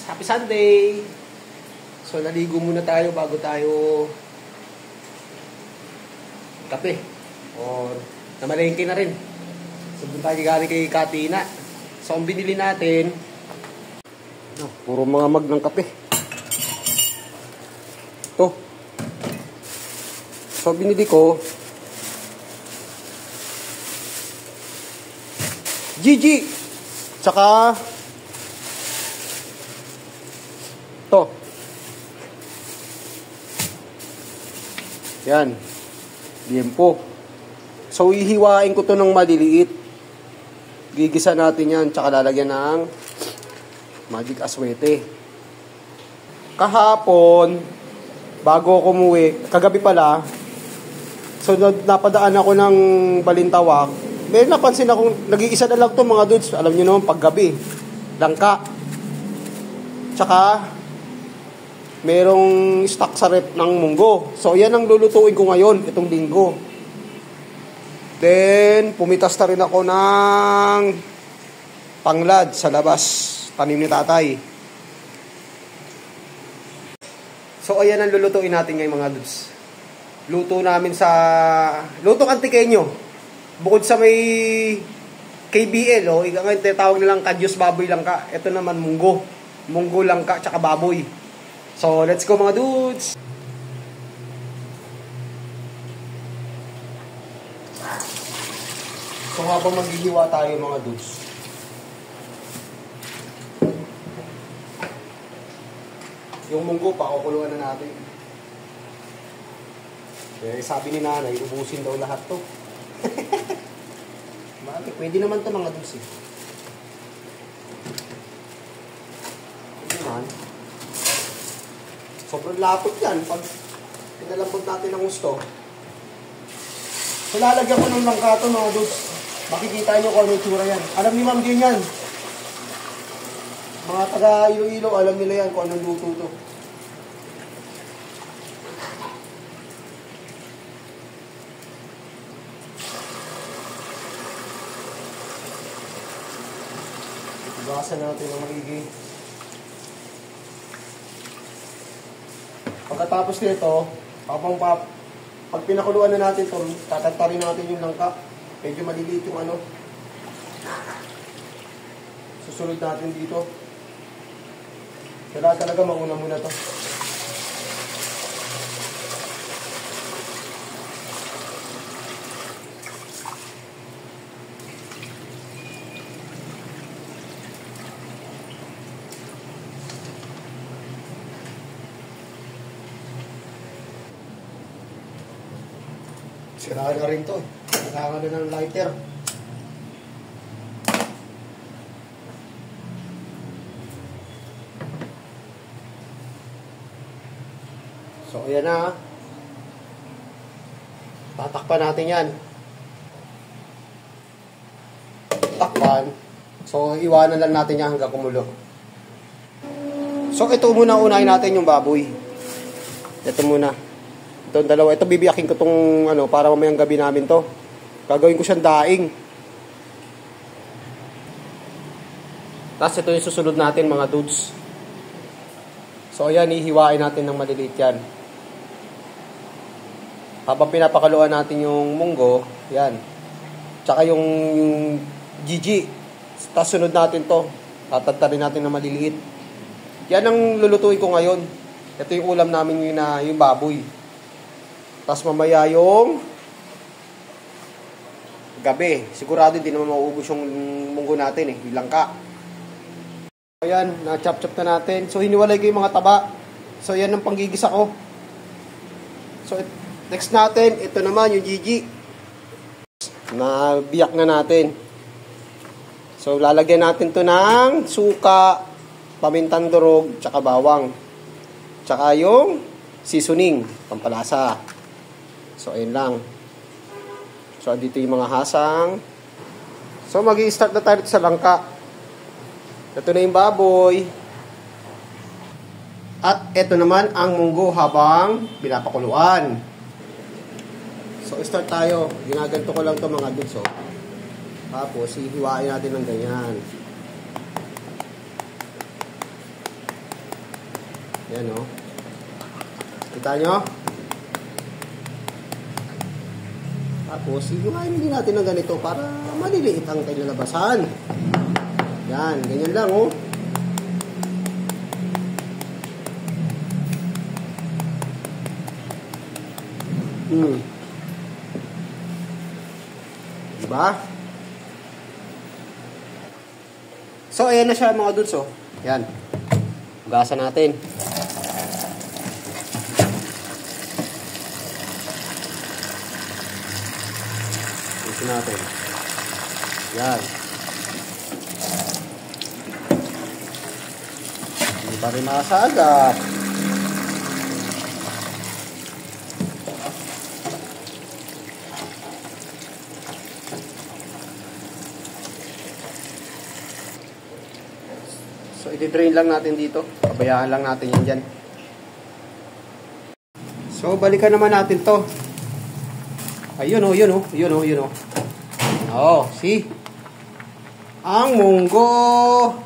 Happy Sunday! So, naligo muna tayo bago tayo kape. O, namalengke na rin. So, doon tayo galing kay Katina. So, ang binili natin, puro mga mag ng kape. Ito. So, binili ko, Gigi! Tsaka, ito. Yan. Liempo. So, ihiwain ko to ng maliliit. Gigisa natin yan. Tsaka lalagyan ng magic aswete. Kahapon, bago ako umuwi, kagabi pala, so napadaan ako ng Balintawak. May napansin akong, nag-iisa na lang to mga dudes. Alam nyo naman, paggabi. Langka. Tsaka, merong stock sa rep ng munggo. So, yan ang lulutuin ko ngayon, itong linggo. Then, pumitas na rin ako ng panglad sa labas. Tanim ni tatay. So, ayan ang lulutuin natin ngayon mga dudes. Luto namin sa... Lutong Antikeño. Bukod sa may KBL, ngayon tinatawag nilang kadyos baboy langka. Ito naman munggo. Munggo langka tsaka baboy. So, let's go mga dudes! So, habang maghihiwa tayo mga dudes, yung munggo pa, kukuluan na natin. Eh, sabi ni nanay, ubusin daw lahat to. Bakit? Pwede naman to mga dudes eh. Pwede naman. Sobrang lapot yan pag pinalambot natin ng gusto. So, lalagyan ko ng langka to mga dudes. Makikita nyo kung ano yung tsura yan. Alam ni Ma'am din yan. Mga taga Iloilo, alam nila yan kung anong luto to. Iwasan natin ang magiging. Pagkatapos nito, pag pinakuluan na natin ito, tatantarin natin yung langka. Medyo maliliit yung ano. Susunod natin dito. Kailangan talaga mauna muna to. Siraan na rin to. Kailangan na ng lighter. So, ayan na. Tatakpan natin yan. Takpan. So, iwanan lang natin yan hanggang kumulo. So, ito muna unahin natin yung baboy. Ito muna. Ito dalawa. Ito bibiyakin ko tong para mamayang gabi namin to. Gagawin ko siyang daing. Tapos ito yung susunod natin mga dudes. So, ayan. Ihiwain natin ng maliliit yan. Habang pinapakaluan natin yung munggo, yan. Tsaka yung Gigi. Tapos sunod natin to. Tatantarin natin na maliliit. Yan ang lulutuin ko ngayon. Ito yung ulam namin yung baboy. Tapos mamaya yung gabi. Sigurado hindi naman mauubos yung munggo natin yung langka. Ayan, na-chop-chop na natin. So, hiniwalay ko yung mga taba. So, yan ang panggigisa ko. So, next natin, ito naman yung Gigi. Nabiyak na natin. So, lalagyan natin to ng suka, pamintang durog, tsaka bawang. Tsaka yung seasoning, pampalasa. So, ayun lang. So, dito yung mga hasang. So, mag-i-start na tayo sa langka. Ito na yung baboy. At ito naman ang munggo habang pinapakuluan. So, start tayo. Ginaganto ko lang ito mga dudes. Tapos, hihiwain natin ng ganyan. Yan o. Kita nyo? Tapos, iluhain din natin ng ganito para maliliit ang kailalabasan. Yan, ganyan lang o. Diba? So, ayan na siya mga dudes, oh. Yan. Hugasan natin. Hugasan natin. Yan. Hindi pa rin makasagap. So, i-drain lang natin dito. Pabayaan lang natin yan dyan. So, balikan naman natin to. Ayun o, yun o, yun o, yun o. Oh, see? Ang munggo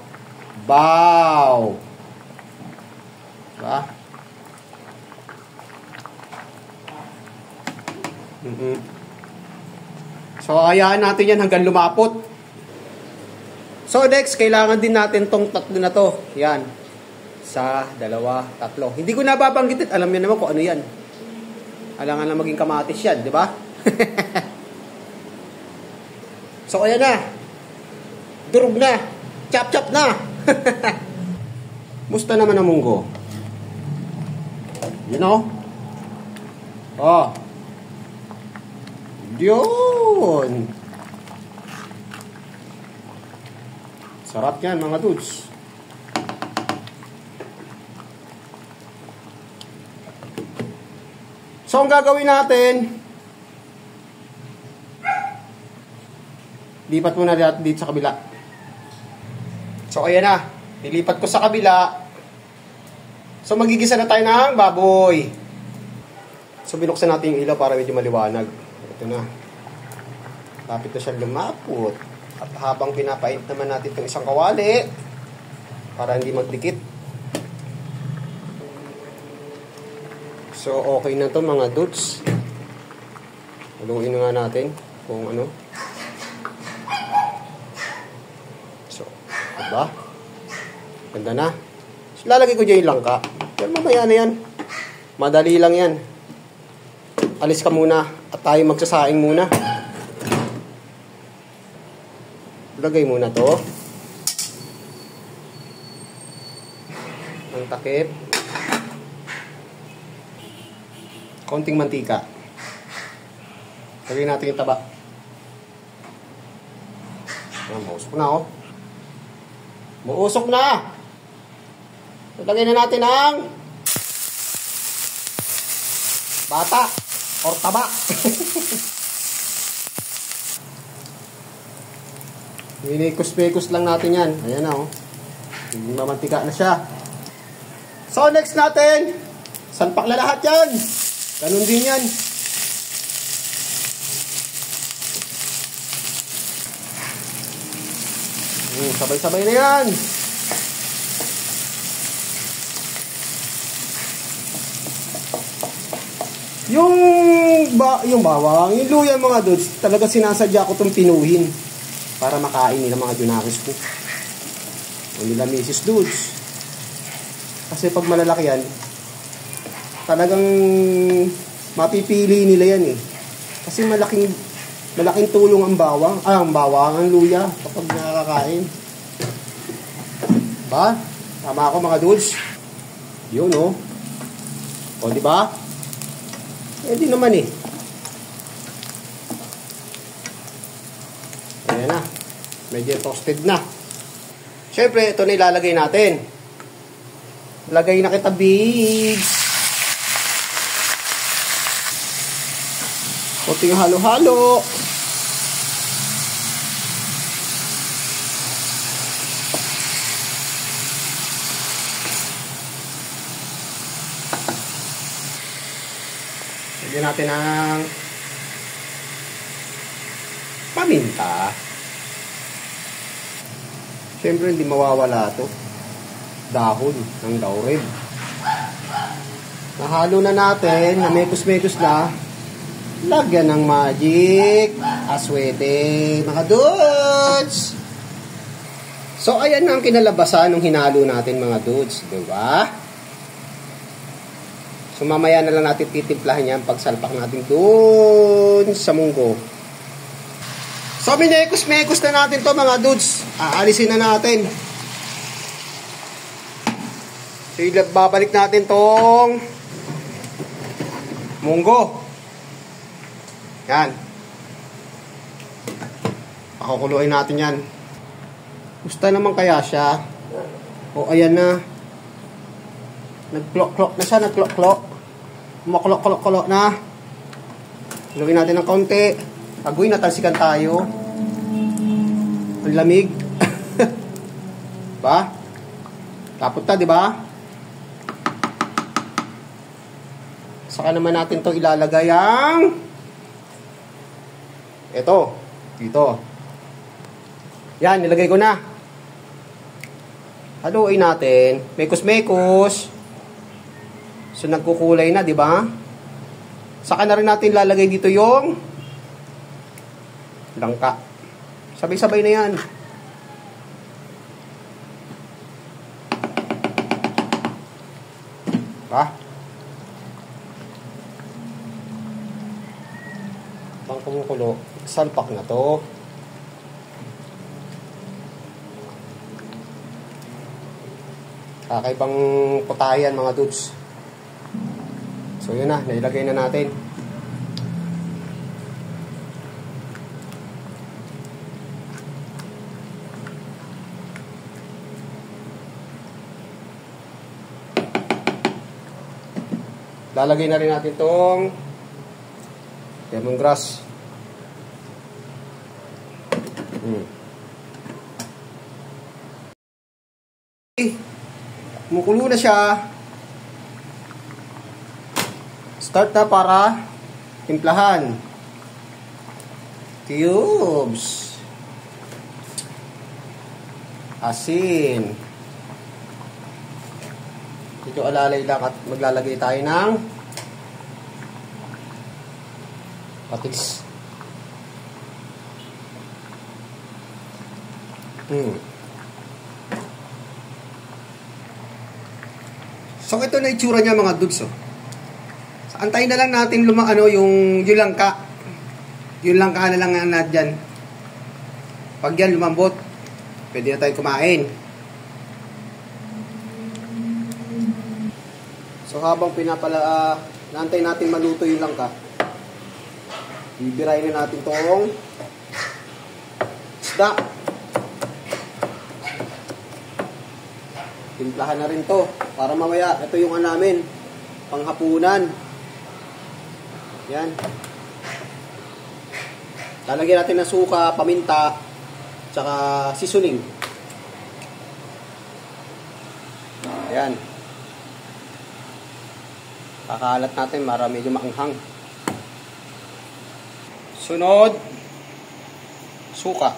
baw. Diba? So, hayaan natin yan hanggang lumapot. So next, kailangan din natin tong tatlo na to. Yan. Isa, dalawa, tatlo. Hindi ko nababanggit. Alam niyo naman kung ano yan. Alangan lang maging kamatis yan, di ba? So ayan na. Durog na. Chop-chop na. Musta naman ang munggo? You know? Oh. Yun. Sarap yan mga dudes. So ang gagawin natin, lipat muna dito sa kabila. So ayan na, nilipat ko sa kabila. So magigisa na tayo ng baboy. So binuksan natin yung ilaw para medyo maliwanag. Ito na. Lapit na siya lumapot. At habang pinapait naman natin itong isang kawali para hindi magdikit. So, okay na to mga dudes. Haluin nga natin kung ano. So, diba? Ganda na. So, lalagay ko dyan yung langka. Pero mamaya na yan. Madali lang yan. Alis ka muna at tayo magsasaing muna. Lagay muna to. Ang takip. Konting mantika. Lagay natin yung taba. Mausok na oh. Mausok na. Lagay na natin ang bata or taba. Minikos-mikos lang natin yan. Ayan na, oh. Mamantika na siya. So, next natin, salpak na lahat yan. Ganun din yan. Sabay-sabay na yan. Yung bawang, yung luya mga dudes, talaga sinasadya ko itong pinuhin. Para makain nila mga junakis ko. O nila Mrs. Dudes. Kasi pag malalaki yan, talagang mapipili nila yan eh. Kasi malaking tulong ang bawang. Ang bawang, ang luya kapag nakakain. Ba? Tama ako mga dudes. Yun oh. O diba? Eh di naman eh. Ayan na. Medyo toasted na. Siyempre, ito na ilalagay natin. Lagay na kita, babes. Kunting halo-halo. Lagyan natin ng paminta. Siyempre, hindi mawawala ito. Dahon ng laurel. Nahalo na natin, na mekos-mekos na. Lagyan ng magic aswete, mga dudes. So, ayan na ang kinalabasan ng hinalo natin, mga dudes. Diba? So, mamaya na lang natin titimplahan yan pagsalpak natin doon sa munggo. So, minekos-mekos na natin to, mga dudes. Aalisin na natin. So, babalik natin tong munggo. Yan. Pakukuluin natin yan. Gusto naman kaya siya? O, ayan na. Nag-klok-klok na siya, nag-klok-klok. Kumaklok-klok-klok na. Haluin natin ng konti. Agoy, natalsikan tayo. Ang lamig. Diba? Tapos ta, diba? Saka naman natin to ilalagay ang ito, dito. Yan, nilagay ko na. Haluin natin. Mekos-mekos. So, nagkukulay na, di ba? Saka na rin natin lalagay dito yung langka. Sabay-sabay na yan. Diba? Pang kumukulo, salpak na to. Kakaibang putayan, mga dudes. So yun na, nailagay na natin. Lalagay na rin natin tong lemongrass. Kumukulo na siya. Start na para timplahan. Cubes. Asin. Ito alalay lang at maglalagay tayo ng patis. So ito na itsura niya, mga dudes. So, antayin na lang natin yung langka. Yung langka na lang na dyan. Pag yan lumambot, pwede na tayo kumain. So habang naantay natin maluto yung langka, bibirayin na natin tong isda. Timplahan na rin to para mamaya ito yung namin panghapunan. Yan. Lalagyan natin ng suka, paminta, tsaka seasoning. Ayan. Kakalat natin para medyo maanghang. Sunod, suka.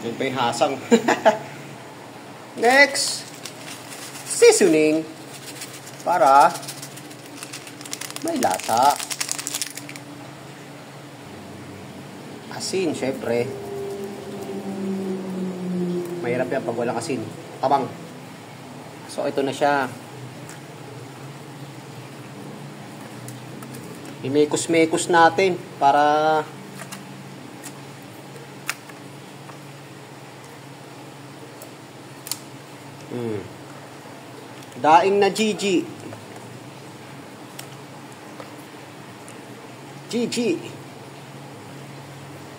Yan pa yung hasang. Next, seasoning para may lasa. Asin, syempre. Mahirap yan pag walang asin. Tabang. So, ito na siya. Imekos-mekos natin para daing na Gigi. Gigi.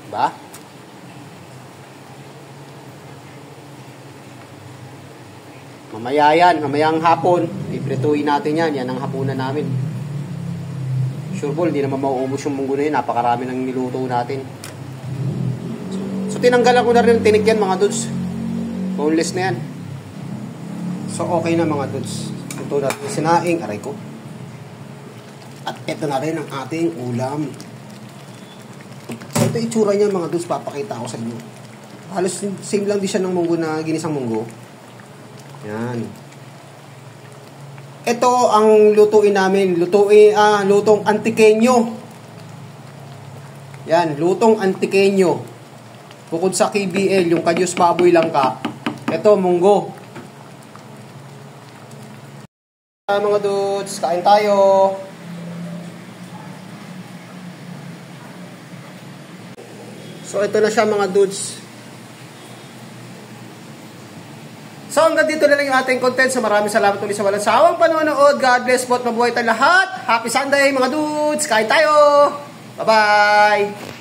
Ba? Mamaya yan, mamayang hapon, iprituin natin yan. Yan ang hapunan namin. Sure ball, hindi naman mauubos yung munggo na yun. Napakarami ng niluto natin. So tinanggalan ko na rin ng tinik yan, mga dudes. Boneless na yan. So, okay na, mga dudes. Ito natin sinaing, aray ko. At ito na rin ang ating ulam. So, ito itsura niya, mga dudes. Papakita ko sa inyo. Halos same lang din siya ng munggo na ginisang munggo. Yan. Ito ang lutuin namin. Lutong antikeño. Yan, lutong antikeño. Bukod sa KBL, yung kanyos baboy langka. Ito, munggo. Mga dudes, kain tayo. So, ito na siya mga dudes. So, hanggang dito na lang yung ating content. So, maraming salamat ulit sa walang sawang panonood. God bless po at mabuhay tayong lahat. Happy Sunday mga dudes. Kain tayo. Bye-bye.